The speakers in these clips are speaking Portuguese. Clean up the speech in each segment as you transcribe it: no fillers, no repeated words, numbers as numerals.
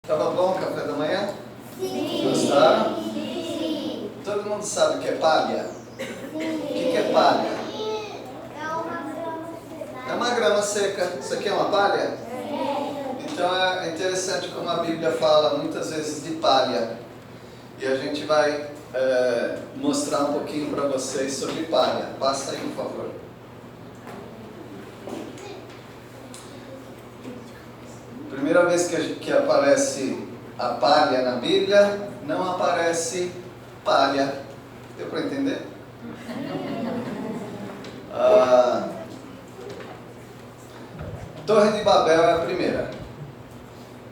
Tava bom o café da manhã? Sim. Gostaram? Sim. Todo mundo sabe o que é palha? O que é palha? É uma grama seca. Isso aqui é uma palha? Então é interessante como a Bíblia fala muitas vezes de palha. E a gente vai mostrar um pouquinho para vocês sobre palha. Passa aí, por favor. Primeira vez que aparece a palha na Bíblia, não aparece palha. Deu para entender? Torre de Babel é a primeira.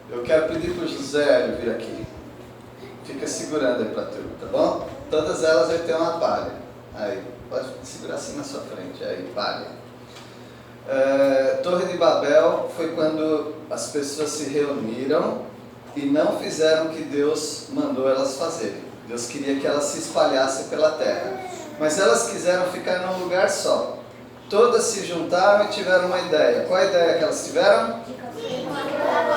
Eu quero pedir para o José vir aqui. Fica segurando aí para a turma, tá bom? Todas elas vai ter uma palha. Aí, pode segurar assim na sua frente. Aí, palha. Torre de Babel foi quando as pessoas se reuniram e não fizeram o que Deus mandou elas fazerem. Deus queria que elas se espalhassem pela terra. Mas elas quiseram ficar num lugar só. Todas se juntaram e tiveram uma ideia. Qual a ideia que elas tiveram?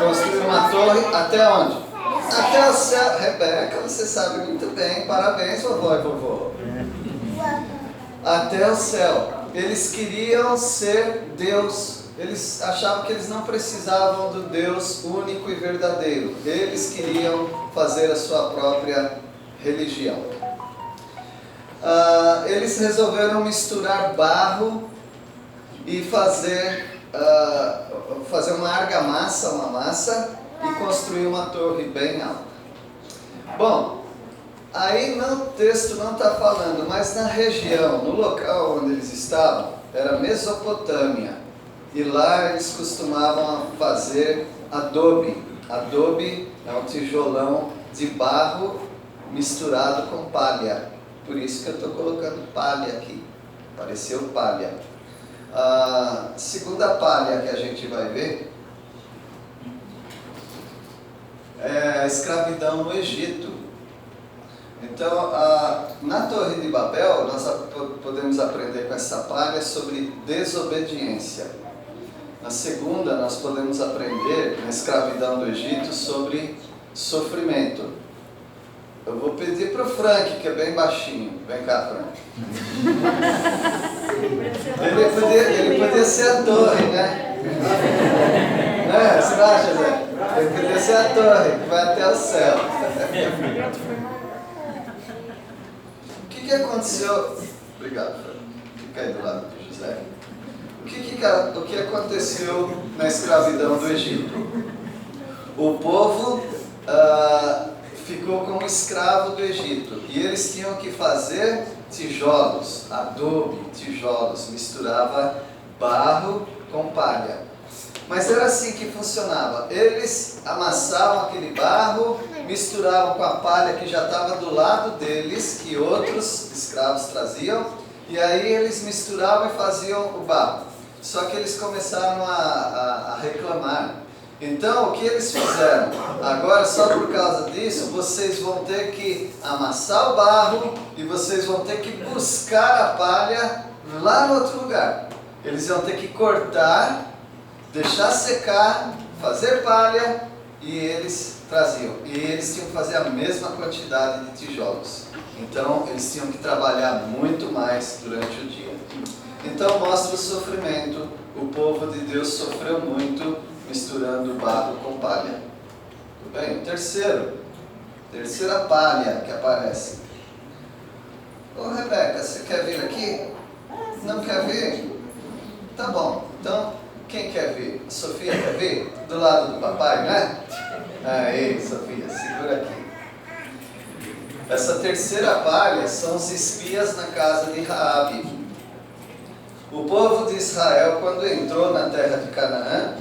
Construir uma torre até onde? Até o céu. Rebeca, você sabe muito bem. Parabéns, vovó e vovô. Até o céu. Eles queriam ser Deus. Eles achavam que eles não precisavam do Deus único e verdadeiro. Eles queriam fazer a sua própria religião. Eles resolveram misturar barro e fazer uma argamassa, uma massa, e construir uma torre bem alta. Bom, aí no texto não está falando, mas na região, no local onde eles estavam, era Mesopotâmia. E lá eles costumavam fazer adobe. Adobe é um tijolão de barro misturado com palha. Por isso que eu estou colocando palha aqui. Apareceu palha. A segunda palha que a gente vai ver é a escravidão no Egito. Então, na Torre de Babel, nós podemos aprender com essa palha sobre desobediência. Na segunda, nós podemos aprender, na escravidão do Egito, sobre sofrimento. Eu vou pedir para o Frank, que é bem baixinho. Vem cá, Frank. Ele podia ser a torre, né? Você não acha, Zé? Ele podia ser a torre, que vai até o céu. O que aconteceu? Obrigado, Frank. Fica aí do lado do José. O que aconteceu na escravidão do Egito? O povo ficou como escravo do Egito e eles tinham que fazer tijolos, adobe, tijolos, misturava barro com palha. Mas era assim que funcionava. Eles amassavam aquele barro, misturavam com a palha que já estava do lado deles, que outros escravos traziam, e aí eles misturavam e faziam o barro. Só que eles começaram a reclamar. Então, o que eles fizeram? Agora, só por causa disso, vocês vão ter que amassar o barro e vocês vão ter que buscar a palha lá no outro lugar. Eles iam ter que cortar, deixar secar, fazer palha e eles traziam. E eles tinham que fazer a mesma quantidade de tijolos. Então, eles tinham que trabalhar muito mais durante o dia. Então, mostra o sofrimento. O povo de Deus sofreu muito misturando barro com palha. Tudo bem? Terceira palha que aparece. Ô Rebeca, você quer vir aqui? Não quer vir? Tá bom. Então, quem quer vir? A Sofia quer vir? Do lado do papai, né? Aí, Sofia, segura aqui. Essa terceira palha são os espias na casa de Raabe. O povo de Israel, quando entrou na terra de Canaã,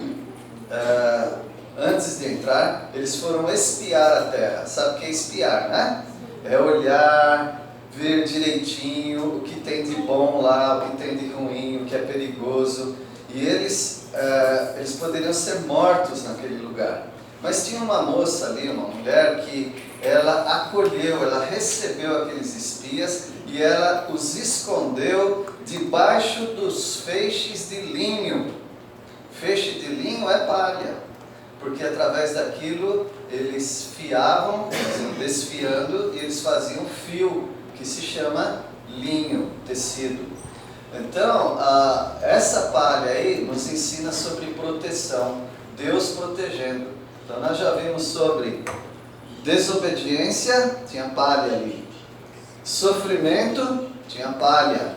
antes de entrar, eles foram espiar a terra. Sabe o que é espiar, né? É olhar, ver direitinho o que tem de bom lá, o que tem de ruim, o que é perigoso. E eles poderiam ser mortos naquele lugar. Mas tinha uma moça ali, uma mulher, que ela acolheu, ela recebeu aqueles espias e ela os escondeu debaixo dos feixes de linho. Feixe de linho é palha, porque através daquilo eles fiavam, eles iam desfiando e eles faziam fio, que se chama linho, tecido. Então, essa palha aí nos ensina sobre proteção, Deus protegendo. Então nós já vimos sobre desobediência, tinha palha ali. Sofrimento, tinha palha.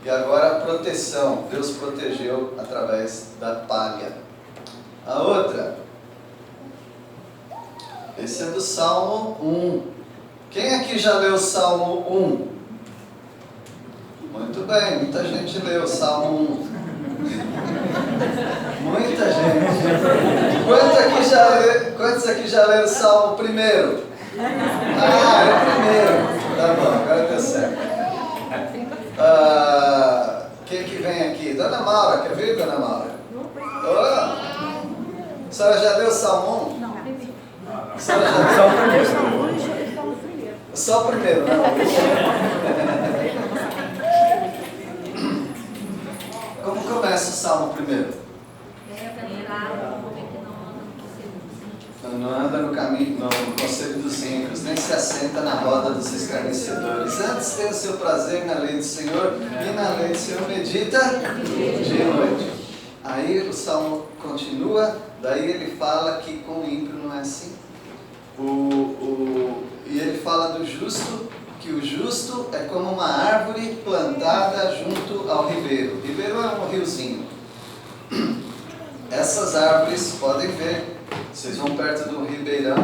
E agora a proteção, Deus protegeu através da palha. A outra, esse é do Salmo 1. Quem aqui já leu o Salmo 1? Muito bem, muita gente leu o Salmo 1. Muita gente. Quantos aqui já leram o Salmo 1? Ah, é o primeiro. Tá bom, agora deu certo. Quem que vem aqui? Dona Maura, quer vir, Dona Maura? Oh. A senhora já leu o Salmo 1? Não. A senhora já leu? Só o primeiro, né? Como começa o Salmo 1? Não anda no caminho, no conselho dos ímpios, nem se assenta na roda dos escarnecedores. Antes tem o seu prazer na lei do Senhor, e na lei do Senhor medita dia e noite. Aí o Salmo continua, daí ele fala que com o ímpio não é assim. E ele fala do justo, que o justo é como uma árvore plantada junto ao ribeiro. Ribeiro é um riozinho. Essas árvores, podem ver, vocês vão perto do ribeirão,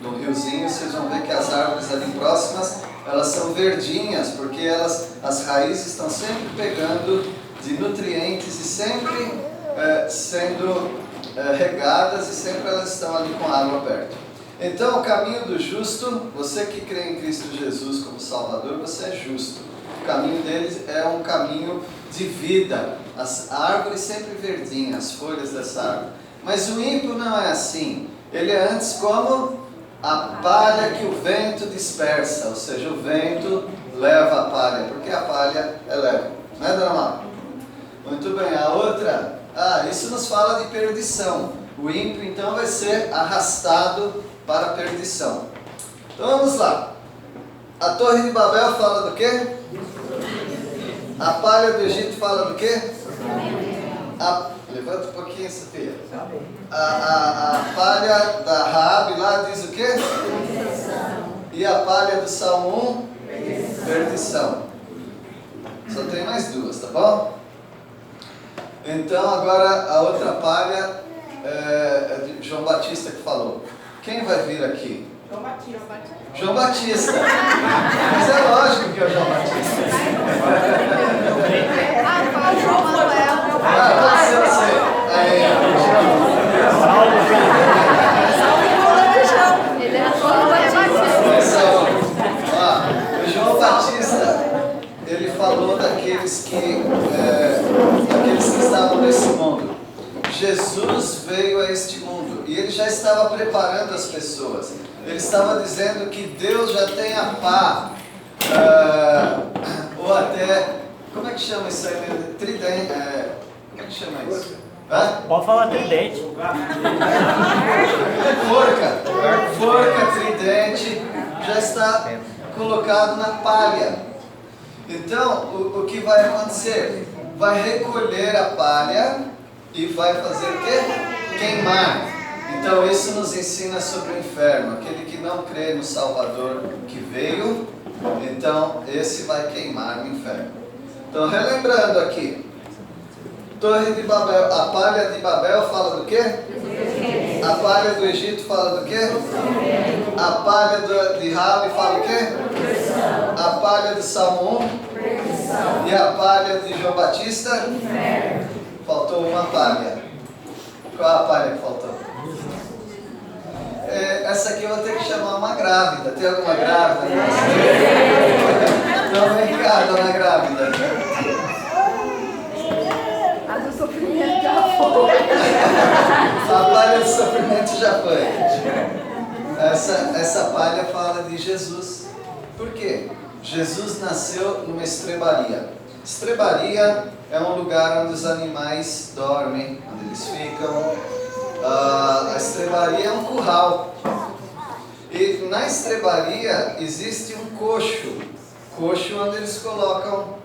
do riozinho, vocês vão ver que as árvores ali próximas, elas são verdinhas, porque as raízes estão sempre pegando de nutrientes e sempre sendo regadas, e sempre elas estão ali com água perto. Então, o caminho do justo, você que crê em Cristo Jesus como Salvador, você é justo. O caminho deles é um caminho de vida. As árvores sempre verdinhas, as folhas dessa árvore. Mas o ímpio não é assim. Ele é antes como a palha que o vento dispersa. Ou seja, o vento leva a palha, porque a palha é leve. Não é, Dona Maura? Muito bem. A outra, isso nos fala de perdição. O ímpio, então, vai ser arrastado para a perdição. Então vamos lá. A Torre de Babel fala do quê? A palha do Egito fala do quê? Levanta um pouquinho, Sofia. A palha da Raabe lá diz o quê? E a palha do Salmo 1? Perdição. Só tem mais duas, tá bom? Então agora a outra palha é de João Batista que falou. Quem vai vir aqui? João Batista. João Batista. Mas é lógico que é o João Batista. João Manuel. Pode ser você. Aí, Ele era João Batista. o João Batista, ele falou daqueles que estavam nesse mundo. Jesus veio a este mundo e ele já estava preparando as pessoas. Ele estava dizendo que Deus já tem a pá, ou até, como é que chama isso aí? Tridente, como é que chama isso? Pode falar tridente. Forca, tridente, já está colocado na palha. Então, o que vai acontecer? Vai recolher a palha e vai fazer o quê? Queimar. Então isso nos ensina sobre o inferno. Aquele que não crê no Salvador que veio, então esse vai queimar no inferno. Então relembrando aqui, Torre de Babel, a palha de Babel fala do quê? A palha do Egito fala do quê? A palha de Raabe fala o quê? A palha do Salmo 1? E a palha de João Batista? Faltou uma palha. Qual a palha que faltou? Essa aqui eu vou ter que chamar uma grávida. Tem alguma grávida? Então vem cá, dona grávida. A do sofrimento já foi. A palha do sofrimento já foi. Essa palha fala de Jesus. Por quê? Jesus nasceu numa estrebaria. Estrebaria é um lugar onde os animais dormem, onde eles ficam. A estrebaria é um curral. E na estrebaria existe um coxo onde eles colocam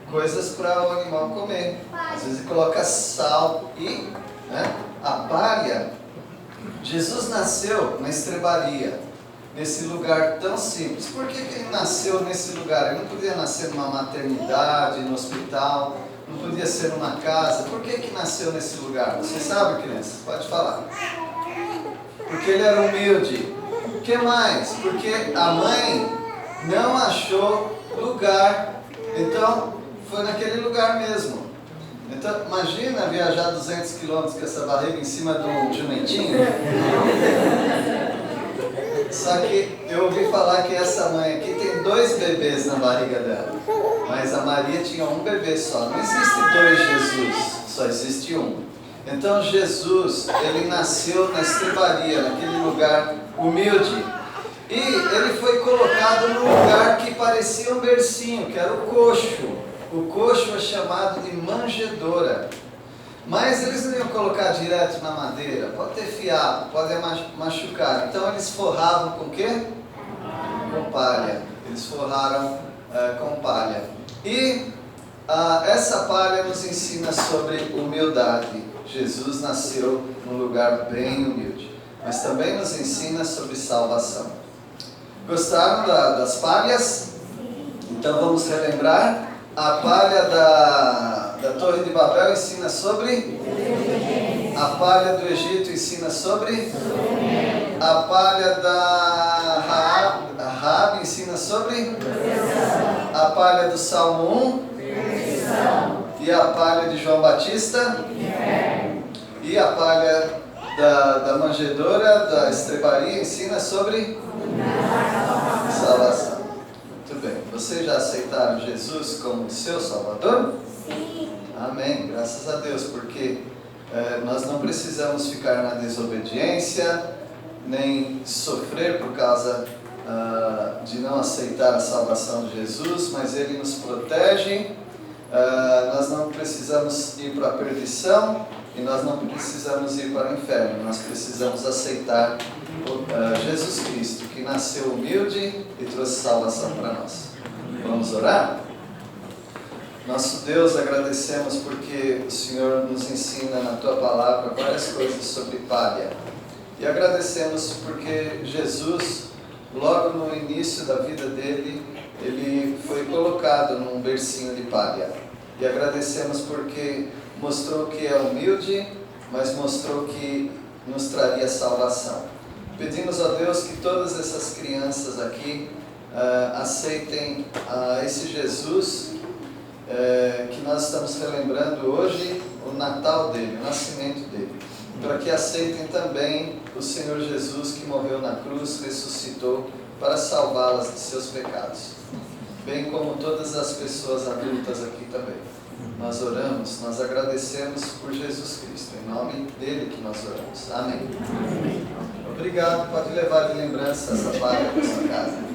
coisas para o animal comer. Às vezes coloca sal e, né, a palha. Jesus nasceu na estrebaria, nesse lugar tão simples. Por que ele nasceu nesse lugar? Ele não podia nascer numa maternidade, no hospital, não podia ser numa casa. Por que nasceu nesse lugar? Você sabe, crianças? Pode falar. Porque ele era humilde. O que mais? Porque a mãe não achou lugar, então foi naquele lugar mesmo. Então imagina viajar 200 quilômetros com essa barriga em cima de um jumentinho. Só que eu ouvi falar que essa mãe aqui tem 2 bebês na barriga dela, mas a Maria tinha um bebê só. Não existe 2 Jesus, só existe um. Então Jesus, ele nasceu na estrebaria, naquele lugar humilde. E ele foi colocado num lugar que parecia um bercinho, que era o coxo. O coxo é chamado de manjedoura. Mas eles não iam colocar direto na madeira, pode ter fiapo, pode machucar. Então eles forravam com o quê? Com palha. Eles forraram com palha. E essa palha nos ensina sobre humildade. Jesus nasceu num lugar bem humilde, mas também nos ensina sobre salvação. Gostaram das palhas? Então vamos relembrar. A palha da Torre de Babel ensina sobre? A palha do Egito ensina sobre? A palha da Raabe ensina sobre? A palha do Salmo 1? E a palha de João Batista? E a palha da manjedoura, da estrebaria, ensina sobre? Salvação. Muito bem. Vocês já aceitaram Jesus como seu Salvador? Sim. Amém. Graças a Deus, porque nós não precisamos ficar na desobediência, nem sofrer por causa de não aceitar a salvação de Jesus, mas Ele nos protege. Nós não precisamos ir para a perdição e nós não precisamos ir para o inferno. Nós precisamos aceitar Jesus Cristo, que nasceu humilde e trouxe salvação para nós. Vamos orar? Nosso Deus, agradecemos porque o Senhor nos ensina na Tua Palavra várias coisas sobre palha. E agradecemos porque Jesus, logo no início da vida dele, ele foi colocado num bercinho de palha. E agradecemos porque mostrou que é humilde, mas mostrou que nos traria salvação. Pedimos a Deus que todas essas crianças aqui aceitem esse Jesus que nós estamos relembrando hoje, o Natal dele, o nascimento dele. Para que aceitem também o Senhor Jesus que morreu na cruz, ressuscitou para salvá-las de seus pecados. Bem como todas as pessoas adultas aqui também. Nós oramos, nós agradecemos por Jesus Cristo. Em nome dele que nós oramos. Amém. Obrigado. Pode levar de lembrança essa palha para sua casa.